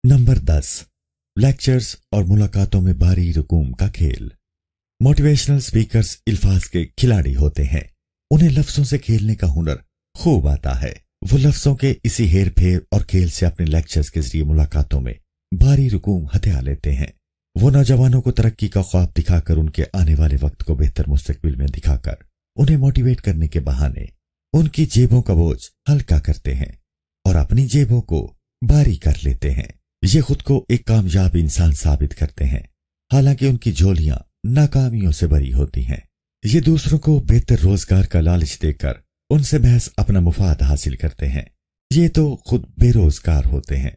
Number 10, lectures और मुलाकातों में भारी रकूम का खेल। मोटिवेशनल स्पीकर्स अल्फाज के खिलाड़ी होते हैं। उन्हें लफ्जों से खेलने का हुनर खूब आता है। वो लफ्जों के इसी हेर फेर और खेल से अपने लेक्चर्स के जरिए मुलाकातों में भारी रकूम हथिया लेते हैं। वो नौजवानों को तरक्की का ख्वाब दिखाकर उनके आने वाले वक्त को बेहतर मुस्तकबिल में दिखाकर उन्हें मोटिवेट करने के बहाने उनकी जेबों का बोझ हल्का करते हैं और अपनी जेबों को भारी कर लेते हैं। ये खुद को एक कामयाब इंसान साबित करते हैं, हालांकि उनकी झोलियां नाकामियों से भरी होती हैं। ये दूसरों को बेहतर रोजगार का लालच देकर उनसे महज अपना मुफाद हासिल करते हैं। ये तो खुद बेरोजगार होते हैं,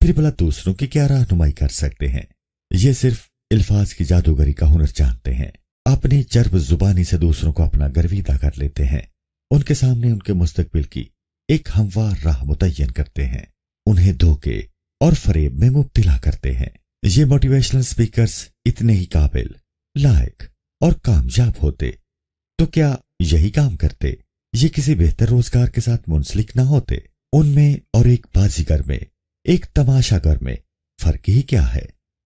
फिर भला दूसरों की क्या रहनुमाई कर सकते हैं। ये सिर्फ अल्फाज की जादूगरी का हुनर जानते हैं। अपनी चर्ब जुबानी से दूसरों को अपना गर्विदा कर लेते हैं। उनके सामने उनके मुस्तकबिल की एक हमवार राह मुतय्यन करते हैं। उन्हें धोखे और फरेब में मुब्तला करते हैं। ये मोटिवेशनल स्पीकर्स इतने ही काबिल, लायक और कामयाब होते तो क्या यही काम करते? ये किसी बेहतर रोजगार के साथ मुंसलिक ना होते? उनमें और एक बाजीगर में, एक तमाशागर में फर्क ही क्या है?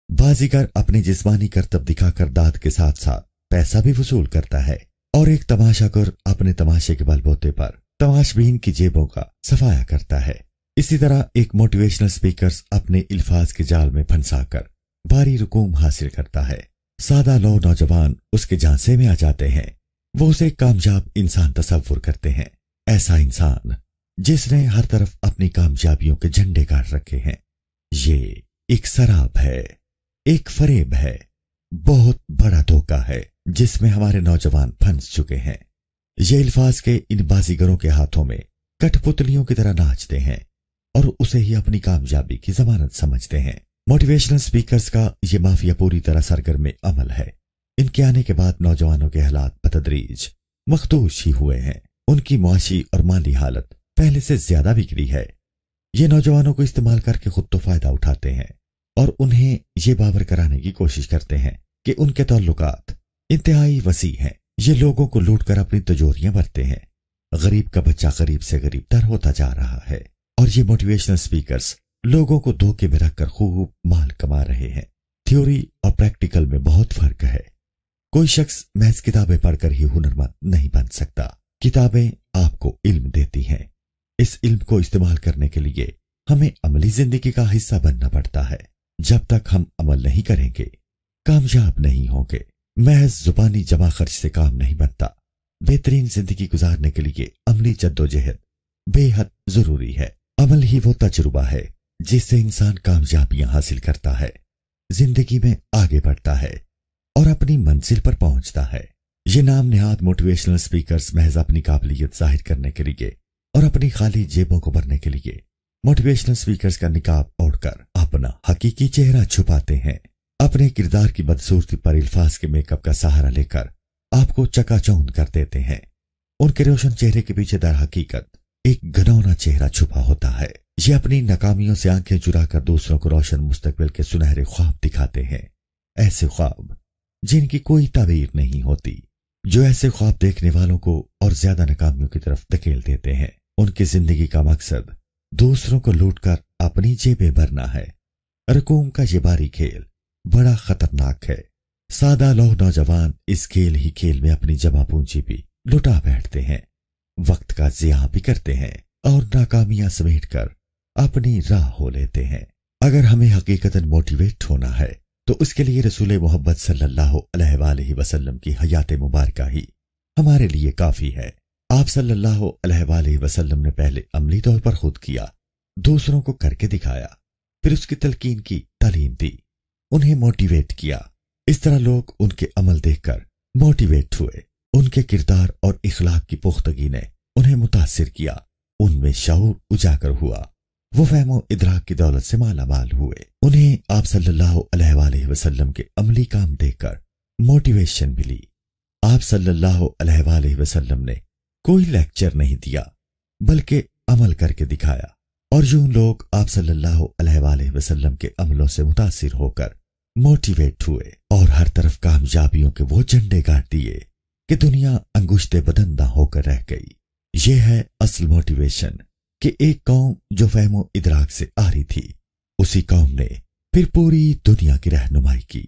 बाजीगर अपने जिस्मानी करतब दिखाकर दाद के साथ साथ पैसा भी वसूल करता है और एक तमाशागर अपने तमाशे के बलबूते पर तमाशबीन की जेबों का सफाया करता है। इसी तरह एक मोटिवेशनल स्पीकर्स अपने अल्फाज के जाल में फंसाकर भारी रकूम हासिल करता है। सादा लो नौजवान उसके झांसे में आ जाते हैं। वो उसे कामयाब इंसान तस्वुर करते हैं, ऐसा इंसान जिसने हर तरफ अपनी कामयाबियों के झंडे गाड़ रखे हैं। ये एक शराब है, एक फरेब है, बहुत बड़ा धोखा है जिसमें हमारे नौजवान फंस चुके हैं। ये अल्फाज के इन बाजीगरों के हाथों में कठपुतलियों की तरह नाचते हैं और उसे ही अपनी कामयाबी की जमानत समझते हैं। मोटिवेशनल स्पीकर्स का ये माफिया पूरी तरह सरगर्म अमल है। इनके आने के बाद नौजवानों के हालात बतदरीज मखदूश ही हुए हैं। उनकी मुआशी और माली हालत पहले से ज्यादा बिगड़ी है। ये नौजवानों को इस्तेमाल करके खुद तो फायदा उठाते हैं और उन्हें ये बावर कराने की कोशिश करते हैं कि उनके ताल्लुकात इंतहाई वसी हैं। ये लोगों को लूट कर अपनी तिजोरियां भरते हैं। गरीब का बच्चा गरीब से गरीब तर होता जा रहा है और ये मोटिवेशनल स्पीकर्स लोगों को धोखे में रखकर खूब माल कमा रहे हैं। थ्योरी और प्रैक्टिकल में बहुत फर्क है। कोई शख्स महज किताबें पढ़कर ही हुनरमंद नहीं बन सकता। किताबें आपको इल्म देती हैं। इस इल्म को इस्तेमाल करने के लिए हमें अमली जिंदगी का हिस्सा बनना पड़ता है। जब तक हम अमल नहीं करेंगे कामयाब नहीं होंगे। महज जुबानी जमा खर्च से काम नहीं बनता। बेहतरीन जिंदगी गुजारने के लिए अमली जद्दोजहद बेहद जरूरी है। अमल ही वो तजुर्बा है जिससे इंसान कामयाबियां हासिल करता है, जिंदगी में आगे बढ़ता है और अपनी मंजिल पर पहुंचता है। ये नाम नेहाद मोटिवेशनल स्पीकर्स महज अपनी काबिलियत जाहिर करने के लिए और अपनी खाली जेबों को भरने के लिए मोटिवेशनल स्पीकर्स का निकाब ओढ़कर अपना हकीकी चेहरा छुपाते हैं। अपने किरदार की बदसूरती पर अल्फाज के मेकअप का सहारा लेकर आपको चकाचौंध कर देते हैं। उनके रोशन चेहरे के पीछे दर हकीकत एक घनौना चेहरा छुपा होता है। ये अपनी नाकामियों से आंखें चुराकर दूसरों को रोशन मुस्तकबिल के सुनहरे ख्वाब दिखाते हैं। ऐसे ख्वाब जिनकी कोई ताबीर नहीं होती, जो ऐसे ख्वाब देखने वालों को और ज्यादा नाकामियों की तरफ धकेल देते हैं। उनकी जिंदगी का मकसद दूसरों को लूटकर अपनी जेबें भरना है। रकूम का ये बारी खेल बड़ा खतरनाक है। सादा लोह नौजवान इस खेल ही खेल में अपनी जमा पूंजी भी लुटा बैठते हैं, वक्त का ज़िया भी करते हैं और नाकामियां समेटकर अपनी राह हो लेते हैं। अगर हमें हकीकतन मोटिवेट होना है तो उसके लिए रसूल मोहब्बत सल्लल्लाहु अलैहि वसल्लम की हयात मुबारका ही हमारे लिए काफी है। आप सल्लल्लाहु अलैहि वसल्लम ने पहले अमली तौर पर खुद किया, दूसरों को करके दिखाया, फिर उसकी तलकीन की तालीम दी, उन्हें मोटिवेट किया। इस तरह लोग उनके अमल देखकर मोटिवेट हुए। उनके किरदार और इखलाक की पुख्तगी ने उन्हें मुतासिर किया। उनमें शऊर उजागर हुआ। वो फहमो इदराक की दौलत से माला माल हुए। उन्हें आप सल्लल्लाहु अलैहि वसल्लम के अमली काम देखकर मोटिवेशन मिली। आप सल्लल्लाहु अलैहि वसल्लम ने कोई लेक्चर नहीं दिया बल्कि अमल करके दिखाया और यूं लोग आप सल्लल्लाहु अलैहि वसल्लम के अमलों से मुतासिर होकर मोटिवेट हुए और हर तरफ कामयाबियों के वो झंडे गाड़ दिए कि दुनिया अंगुश्ते बदंदा होकर रह गई। ये है असल मोटिवेशन कि एक कौम जो फहमो इदराक से आ रही थी اسی قوم نے پھر پوری دنیا کی رہنمائی کی۔